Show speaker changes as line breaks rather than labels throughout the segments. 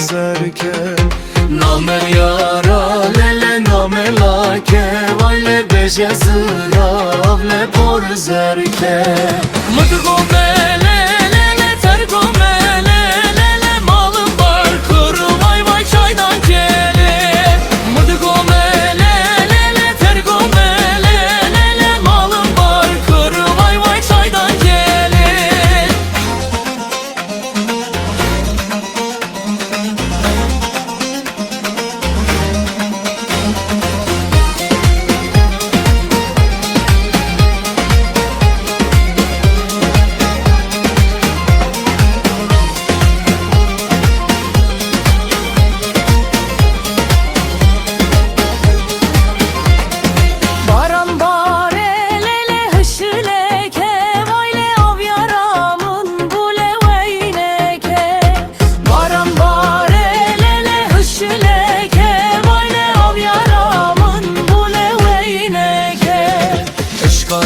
zerke. Name yara lele name lake, vay le beje zırav le por zerke. Mıdıgo mele lele tergo mele lele, malım var kuru vay vay çaydan kele. Mıdıgo mele lele tergo mele lele, malım var kuru vay vay çaydan kele.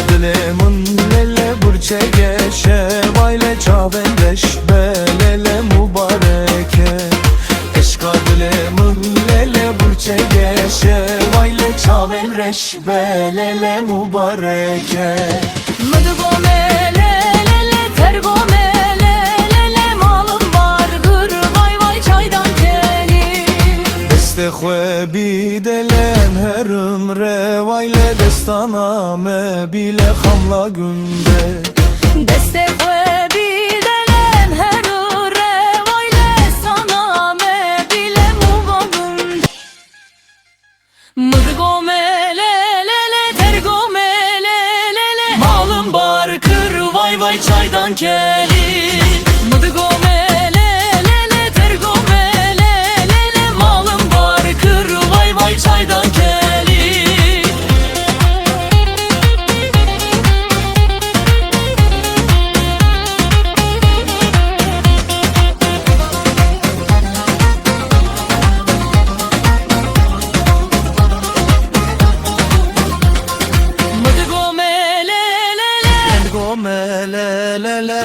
Dilemin lele burçe geçe, vayle çavenleş belele mübareke. Eşka dilemin lele burçe geçe, vayle çavenleş belele mübareke. Mıdıgo mele lele tergo mele lele, malım var gır vay vay çaydan keli. Deste xwe bidelem her ümre, vayle destana me bile hamla günde. Deste xwe bidelem her ümre, vayle sana me bile muva günde. Mıdıgo mele lele tergo mele lele, malım bar kır vay vay çaydan keli. Mıdıgo mele lele tergo mele lele, malım bar kır vay vay çaydan keli.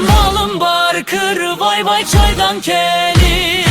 Malım bar kır vay vay çaydan keli.